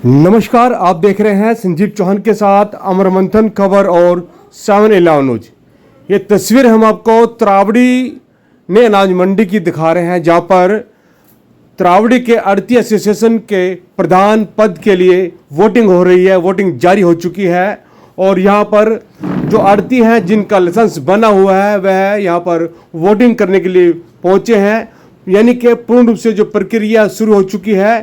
नमस्कार, आप देख रहे हैं संजीव चौहान के साथ अमर मंथन खबर और 7/11 न्यूज। ये तस्वीर हम आपको त्रावड़ी ने अनाज मंडी की दिखा रहे हैं, जहां पर त्रावड़ी के आड़ती एसोसिएशन के प्रधान पद के लिए वोटिंग हो रही है। वोटिंग जारी हो चुकी है और यहां पर जो आड़ती हैं जिनका लाइसेंस बना हुआ है वह यहां पर वोटिंग करने के लिए पहुंचे हैं, यानी कि पूर्ण रूप से जो प्रक्रिया शुरू हो चुकी है।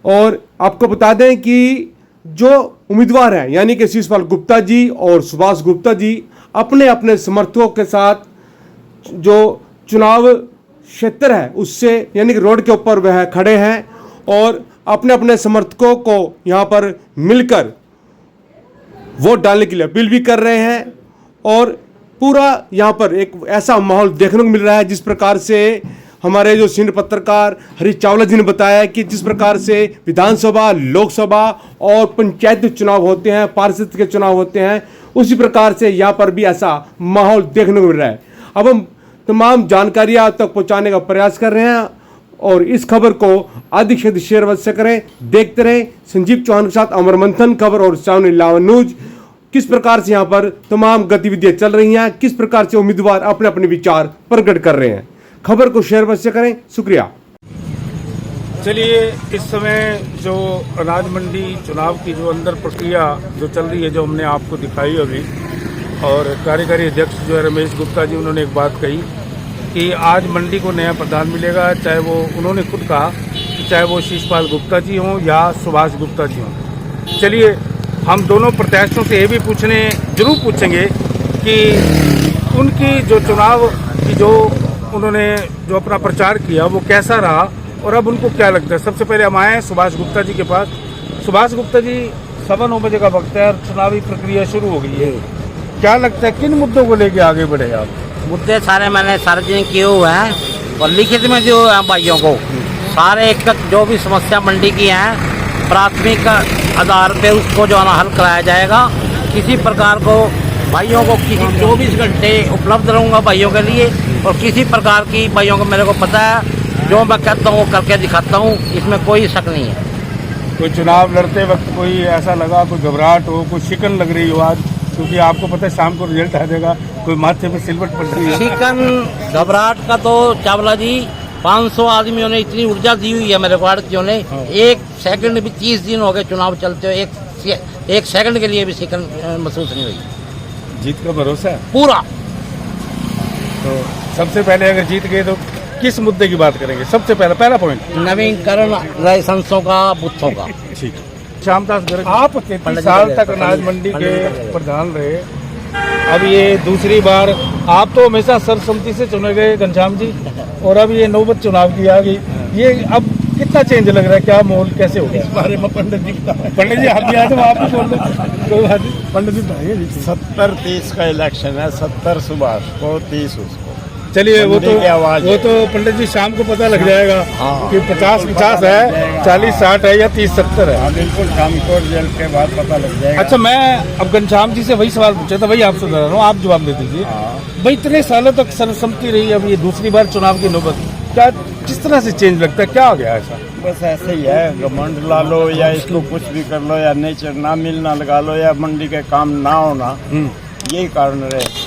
और आपको बता दें कि जो उम्मीदवार हैं यानी कि शिषपाल गुप्ता जी और सुभाष गुप्ता जी अपने अपने समर्थकों के साथ जो चुनाव क्षेत्र है उससे यानी कि रोड के ऊपर वह खड़े हैं और अपने अपने समर्थकों को यहां पर मिलकर वोट डालने के लिए अपील भी कर रहे हैं। और पूरा यहां पर एक ऐसा माहौल देखने को मिल रहा है जिस प्रकार से हमारे जो सीनियर पत्रकार हरीश चावला जी ने बताया कि जिस प्रकार से विधानसभा, लोकसभा और पंचायत चुनाव होते हैं, पार्षद के चुनाव होते हैं, उसी प्रकार से यहाँ पर भी ऐसा माहौल देखने को मिल रहा है। अब हम तमाम जानकारियाँ आप तक पहुँचाने का प्रयास कर रहे हैं और इस खबर को अधिक से अधिक शेयर अवश्य करें। देखते रहें संजीव चौहान के साथ अमर मंथन खबर और 7/11 न्यूज। किस प्रकार से यहाँ पर तमाम गतिविधियाँ चल रही हैं, किस प्रकार से उम्मीदवार अपने अपने विचार प्रकट कर रहे हैं। खबर को शेयर अवश्य करें। शुक्रिया। चलिए, इस समय जो अनाज मंडी चुनाव की जो अंदर प्रक्रिया जो चल रही है, जो हमने आपको दिखाई अभी, और कार्यकारी अध्यक्ष जो है रमेश गुप्ता जी, उन्होंने एक बात कही कि आज मंडी को नया प्रधान मिलेगा, चाहे वो उन्होंने खुद कहा कि चाहे वो शिषपाल गुप्ता जी हों या सुभाष गुप्ता जी हों। चलिए, हम दोनों प्रत्याशियों से ये भी जरूर पूछेंगे कि उनकी जो चुनाव की जो उन्होंने जो अपना प्रचार किया वो कैसा रहा और अब उनको क्या लगता है। सबसे पहले हम आए हैं सुभाष गुप्ता जी के पास। सुभाष गुप्ता जी, 9:15 बजे का वक्त है और चुनावी प्रक्रिया शुरू हो गई है। क्या लगता है किन मुद्दों को लेके आगे बढ़े आप? मुद्दे सारे मैंने सार्वजनिक किए हुए हैं और लिखित में जो है भाइयों को सारे एक जो भी समस्या मंडी की है प्राथमिक आधार पे उसको जो है ना हल कराया जाएगा। किसी प्रकार को भाइयों को किसी 24 घंटे उपलब्ध रहूँगा भाइयों के लिए और किसी प्रकार की भाइयों को मेरे को पता है जो मैं कहता हूँ वो करके दिखाता हूँ, इसमें कोई शक नहीं है। कोई चुनाव लड़ते वक्त कोई ऐसा लगा, कोई घबराहट हो, कोई शिकन लग रही हो आज, क्योंकि आपको पता है शाम को रिजल्ट आ जाएगा, कोई माथे पे सिलवट पड़ रही है? शिकन घबराहट का तो चावला जी 500 आदमियों ने इतनी ऊर्जा दी हुई है मेरे को आड़तियों ने। एक सेकंड भी 30 दिन हो गए चुनाव चलते हुए, एक सेकंड के लिए भी शिकन महसूस नहीं हुई। जीत का भरोसा है पूरा। तो सबसे पहले अगर जीत गए तो किस मुद्दे की बात करेंगे? सबसे पहला पॉइंट नवीनीकरण लाइसेंसों का, बुथों का। ठीक। श्यामदास गर्ग, आप 33 साल तक अनाज मंडी के प्रधान रहे, अब ये दूसरी बार आप तो हमेशा सर्वसम्मति से चुने गए घनश्याम जी, और अब ये नौबत चुनाव की आ गई, ये अब कितना चेंज लग रहा है? क्या माहौल कैसे हो गया? इस बारे में पंडित जी पंडित जी आप भी आए तो आप भी बोल रहे। कोई बात नहीं, पंडित जी बताइए। 70-30 का इलेक्शन है, 70 सुभाष को, 30 उसको। चलिए, वो तो पंडित जी शाम को पता लग जाएगा कि 50-50 है, 40-60 है या 30-70 है। बिल्कुल, शाम को रिजल्ट के बाद पता लग जाएगा। अच्छा, मैं अब घनश्याम जी से वही सवाल पूछा था, वही आपसे बता रहा हूँ, आप जवाब दे दीजिए। भाई, इतने सालों तक सर्वसम्मति रही, अब ये दूसरी बार चुनाव की नौबत, क्या किस तरह से चेंज लगता है? क्या हो गया ऐसा? बस ऐसे ही है, घमंड ला लो या इसको कुछ भी कर लो या नेचर ना मिलना लगा लो या मंडी के काम ना होना, यही कारण रहे।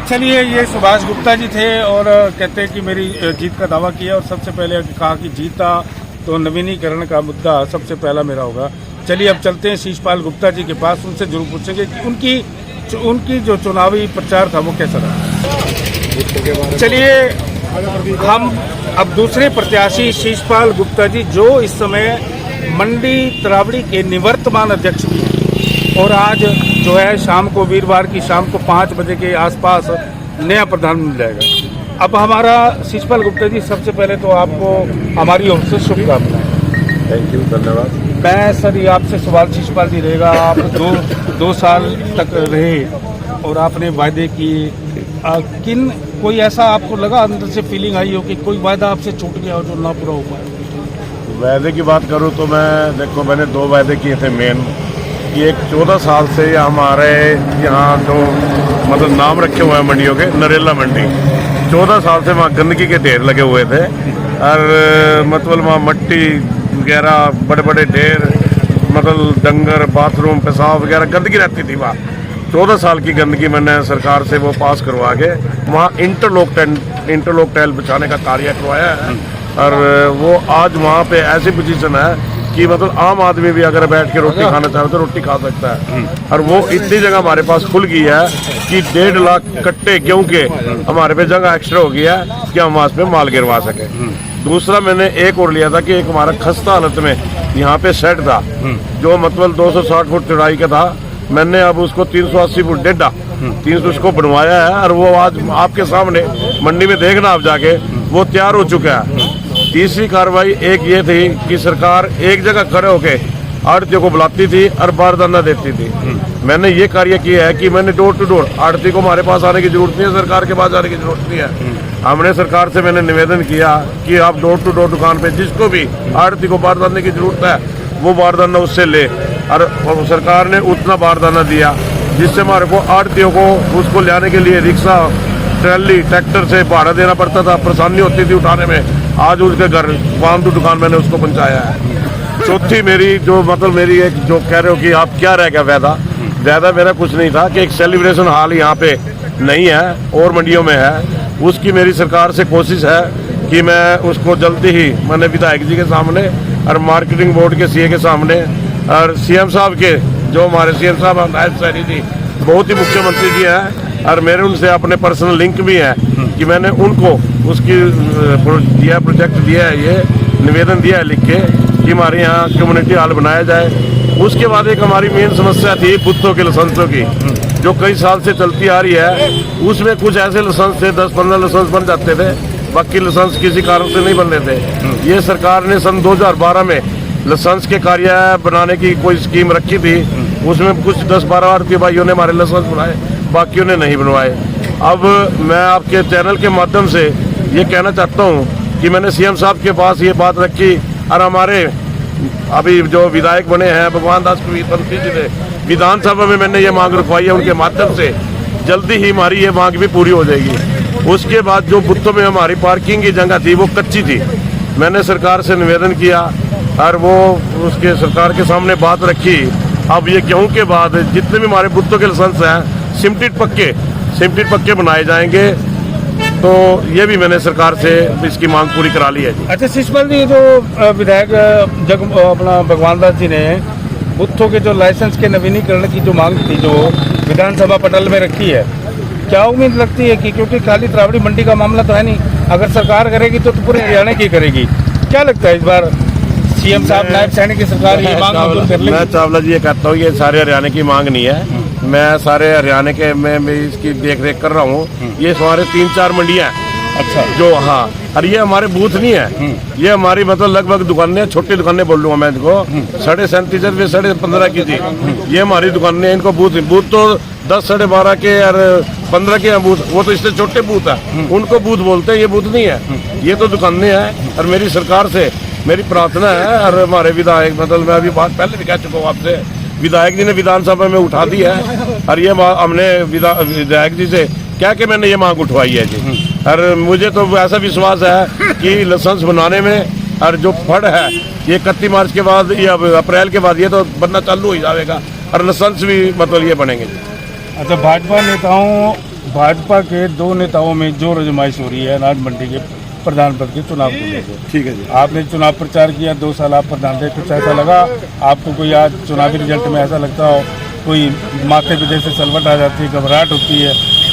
चलिए, ये सुभाष गुप्ता जी थे और कहते हैं कि मेरी जीत का दावा किया और सबसे पहले कहा कि जीता तो नवीनीकरण का मुद्दा सबसे पहला मेरा होगा। चलिए, अब चलते हैं शिषपाल गुप्ता जी के पास, उनसे जरूर पूछेंगे कि उनकी जो चुनावी प्रचार था वो कैसा रहा। चलिए, हम अब दूसरे प्रत्याशी शिषपाल गुप्ता जी, जो इस समय मंडी त्रावड़ी के निवर्तमान अध्यक्ष भी हैं और आज जो है शाम को, वीरवार की शाम को 5 बजे के आसपास नया प्रधान मिल जाएगा। अब हमारा शिषपाल गुप्ता जी, सबसे पहले तो आपको हमारी ओर से शुभकामनाएं। थैंक यू, धन्यवाद। मैं सर ये आपसे सवाल शिषपाल जी रहेगा, आप दो साल तक रहे और आपने वायदे किए, कोई ऐसा आपको लगा अंदर से फीलिंग आई हो कि कोई वायदा आपसे छूट गया हो जो ना पूरा हो पाए? वायदे की बात करूं तो मैंने 2 वायदे किए थे मेन, कि एक 14 साल से हमारे यहाँ जो मतलब नाम रखे हुए हैं मंडियों के, नरेला मंडी, 14 साल से वहाँ गंदगी के ढेर लगे हुए थे और मतलब वहाँ मट्टी वगैरह, बड़े बड़े ढेर, मतलब डंगर, बाथरूम, पेशाब वगैरह गंदगी रहती थी वहाँ। 14 साल की गंदगी मैंने सरकार से वो पास करवा के वहाँ इंटरलॉक टाइल बिछाने का कार्य करवाया है। और वो आज वहाँ पे ऐसी पोजीशन है कि मतलब आम आदमी भी अगर बैठ के रोटी खाना चाहे तो रोटी खा सकता है। और वो इतनी जगह हमारे पास खुल गई है कि 1.5 लाख कट्टे गेहूं के हमारे पे जगह एक्स्ट्रा हो गया है कि हम वहाँ पे माल गिरवा सके। दूसरा मैंने एक और लिया था कि एक हमारा खस्ता हालत में यहाँ पे शेड था जो मतलब 260 फुट चौड़ाई का था। मैंने अब उसको 380 फुट 300 उसको बनवाया है और वो आज आपके सामने मंडी में देखना आप जाके वो तैयार हो चुका है। तीसरी कार्रवाई एक ये थी कि सरकार एक जगह खड़े होके आड़तियों को बुलाती थी और बारदाना देती थी। मैंने ये कार्य किया है कि मैंने डोर टू डोर, आड़ती को हमारे पास आने की जरूरत नहीं है, सरकार के पास आने की जरूरत नहीं है। हमने सरकार से मैंने निवेदन किया कि आप डोर टू डोर दुकान पे जिसको भी आड़ती को बारदाने की जरूरत है वो बारदाना उससे ले। और सरकार ने उतना बारदाना दिया जिससे हमारे को आड़तियों को उसको लाने के लिए रिक्शा, ट्रैली, ट्रैक्टर से भाड़ा देना पड़ता था, परेशानी होती थी उठाने में। आज उसके घर पांतु दुकान मैंने उसको पहुंचाया है। चौथी मेरी जो मतलब मेरी एक जो कह रहे हो कि आप क्या रह गया वायदा मेरा कुछ नहीं था कि एक सेलिब्रेशन हॉल यहाँ पे नहीं है और मंडियों में है, उसकी मेरी सरकार से कोशिश है कि मैं उसको जल्दी ही मैंने विधायक जी के सामने और मार्केटिंग बोर्ड के सीए के सामने और सीएम साहब के जो हमारे सीएम साहब नायब सैनी जी बहुत ही मुख्यमंत्री जी हैं और मेरे उनसे अपने पर्सनल लिंक भी हैं कि मैंने उनको उसकी दिया प्रोजेक्ट दिया है, ये निवेदन दिया है लिख के कि हमारे यहाँ कम्युनिटी हॉल बनाया जाए। उसके बाद एक हमारी मेन समस्या थी बुत्तों के लाइसेंसों की जो कई साल से चलती आ रही है। उसमें कुछ ऐसे लाइसेंस थे 10-15 लाइसेंस बन जाते थे, बाकी लाइसेंस किसी कारण से नहीं बन रहे थे। ये सरकार ने सन 2012 में लाइसेंस के कार्य बनाने की कोई स्कीम रखी थी, उसमें कुछ 10-12 आड़ती भाइयों ने हमारे लाइसेंस बनाए, बाकियों ने नहीं बनवाए। अब मैं आपके चैनल के माध्यम से ये कहना चाहता हूँ कि मैंने सीएम साहब के पास ये बात रखी और हमारे अभी जो विधायक बने हैं भगवान दास पंथी जी ने विधानसभा में मैंने ये मांग रखवाई है, उनके माध्यम से जल्दी ही हमारी ये मांग भी पूरी हो जाएगी। उसके बाद जो बुत्तों में हमारी पार्किंग की जगह थी वो कच्ची थी, मैंने सरकार से निवेदन किया और वो उसके सरकार के सामने बात रखी। अब ये गेहूं के बाद जितने भी हमारे बुत्तों के लाइसेंस हैं सिमटेड पक्के बनाए जाएंगे, तो ये भी मैंने सरकार से इसकी मांग पूरी करा ली है जी। अच्छा शिषपाल जी, जो विधायक अपना भगवान दास जी ने बुत्थों के जो लाइसेंस के नवीनीकरण की जो मांग थी जो विधानसभा पटल में रखी है, क्या उम्मीद लगती है कि क्योंकि खाली त्रावड़ी मंडी का मामला तो है नहीं, अगर सरकार करेगी तो पूरे हरियाणा की करेगी, क्या लगता है इस बार सीएम साहब नायब सैनी की सरकार ये मांग मंजूर कर लेगी? मैं चावला जी ये कहता हूँ ये सारे हरियाणा की मांग नहीं है, मैं सारे हरियाणा के मैं इसकी देख रेख कर रहा हूँ। ये हमारे 3-4 मंडियाँ अच्छा जो हाँ, और ये हमारे बूथ नहीं है, ये हमारी मतलब लगभग दुकानें, छोटी दुकानें बोल लूँगा मैं इनको 37.5 में 15.5 की थी, ये हमारी दुकानें, इनको बूथ तो 10, 12.5 के और 15 के बूथ, वो तो इससे छोटे बूथ है, उनको बूथ बोलते हैं, ये बूथ नहीं है, ये तो दुकानें हैं। और मेरी सरकार से मेरी प्रार्थना है और हमारे विधायक मतलब मैं अभी बात पहले भी कह चुका हूँ आपसे, विधायक जी ने विधानसभा में उठा दी है और ये हमने विधायक जी से क्या कि मैंने ये मांग उठवाई है जी। और मुझे तो ऐसा विश्वास है कि लाइसेंस बनाने में और जो फंड है ये 31 मार्च के बाद या अप्रैल के बाद ये तो बनना चालू हो जाएगा और लाइसेंस भी मतलब ये बनेंगे जी। अच्छा, भाजपा के 2 नेताओं में जो रजमाइश हो रही है अनाज मंडी के प्रधान पद के चुनाव को लेकर, ठीक है जी, आपने चुनाव प्रचार किया 2 साल आप प्रधान थे, कुछ ऐसा लगा आपको कोई आज चुनावी रिजल्ट में ऐसा लगता हो कोई माथे पे जैसे सलवट आ जाती है, घबराहट होती है,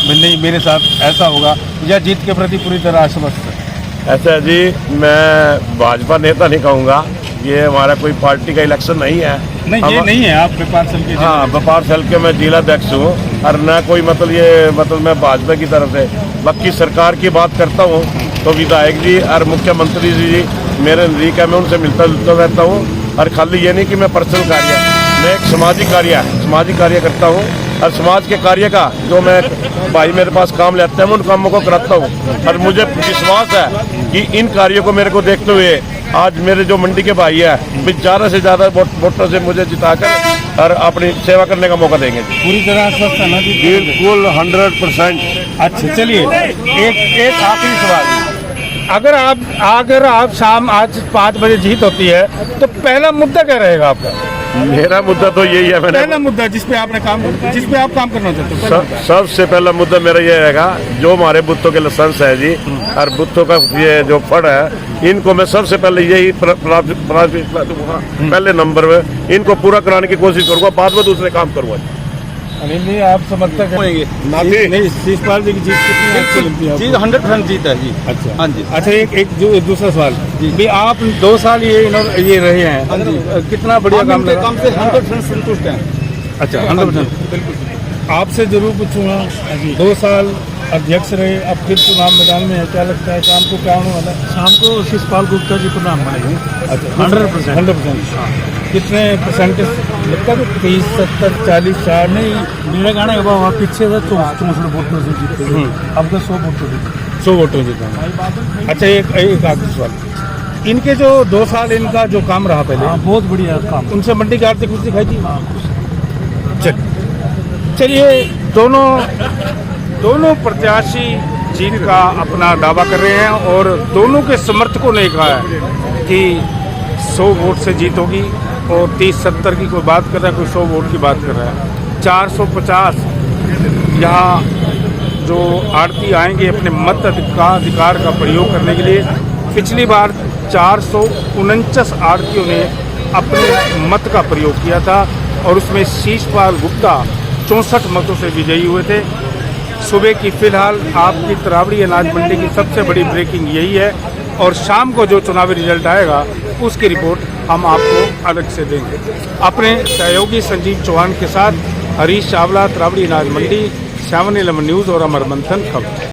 नहीं मेरे साथ ऐसा होगा, या जीत के प्रति पूरी तरह आश्वस्त है? ऐसा जी, मैं भाजपा नेता नहीं कहूँगा, ये हमारा कोई पार्टी का इलेक्शन नहीं है। नहीं ये नहीं है, आप व्यापार सेल के, हाँ व्यापार सेल के मैं जिला अध्यक्ष हूँ और न कोई मतलब ये मतलब मैं भाजपा की तरफ से, बाकी सरकार की बात करता हूँ तो विधायक जी और मुख्यमंत्री जी मेरे नजदीक है, मैं उनसे मिलता जुलता रहता हूँ। और खाली ये नहीं कि मैं पर्सनल कार्य, मैं एक सामाजिक कार्य करता हूँ और समाज के कार्य का जो मैं भाई मेरे पास काम लेते हैं मैं उन कामों को कराता हूँ। और मुझे विश्वास है कि इन कार्यों को मेरे को देखते हुए आज मेरे जो मंडी के भाई है ज़्यादा से ज़्यादा वोटों से मुझे जिताकर और अपनी सेवा करने का मौका देंगे। पूरी तरह आश्वस्त है ना जी? बिल्कुल 100%। अच्छा चलिए, एक आखिरी सवाल, अगर आप शाम आज 5 बजे जीत होती है तो पहला मुद्दा क्या रहेगा आपका? मेरा मुद्दा तो यही है, पहला मुद्दा जिस पे आप काम करना चाहते हो। सबसे पहला मुद्दा मेरा ये रहेगा, जो हमारे बुत्तों के लाइसेंस है जी और बुत्तों का ये जो फंड है, इनको मैं सबसे पहले यही प्राथमिकता दूंगा, पहले नंबर में इनको पूरा कराने की कोशिश करूंगा, बाद में दूसरे काम करूंगा। अनिल जी, आप समर्थक हैं? नहीं, शिषपाल जी की जीत कितनी अच्छी लगती है? जीत 100% जीत है जी। अच्छा हाँ जी। अच्छा, एक दूसरा सवाल भी, आप 2 साल ये रहे हैं, हाँ जी। कितना बढ़िया काम लगा? काम से 100% संतुष्ट हैं। अच्छा, 100%। आपसे जरूर पूछूंगा, 2 साल अध्यक्ष रहे, अब फिर चुनाव मैदान में है, क्या लगता है शाम को क्या होने वाला है? शाम को शिषपाल गुप्ता जी प्रधान बनेंगे। अच्छा, 100%। कितने परसेंटेज लगता है? 30, 70, 40, 60? नहीं, मेरे गाने के बाद पीछे से 64 वोटों से जीते, अब तो 100 वोटों से 100 वोटों जीता। अच्छा, एक आखिरी सवाल, इनके जो 2 साल इनका जो काम रहा पहले, बहुत बढ़िया काम। उनसे मंडी की आर्थिक कुछ दिखाई थी? चलिए, दोनों प्रत्याशी जीत का अपना दावा कर रहे हैं और दोनों के समर्थकों ने कहा है कि 100 वोट से जीत होगी, और 30-70 की कोई बात कर रहा है, कोई 100 वोट की बात कर रहा है। 450 यहाँ जो आड़ती आएंगे अपने मत अधिकार का प्रयोग करने के लिए। पिछली बार 449 आड़तियों ने अपने मत का प्रयोग किया था और उसमें शिषपाल गुप्ता 64 मतों से विजयी हुए थे। सुबह की फिलहाल आपकी तरावड़ी अनाज मंडी की सबसे बड़ी ब्रेकिंग यही है, और शाम को जो चुनावी रिजल्ट आएगा उसकी रिपोर्ट हम आपको अलग से देंगे। अपने सहयोगी संजीव चौहान के साथ हरीश चावला, तरावड़ी अनाज मंडी, 7/11 न्यूज़ और अमर मंथन खबर।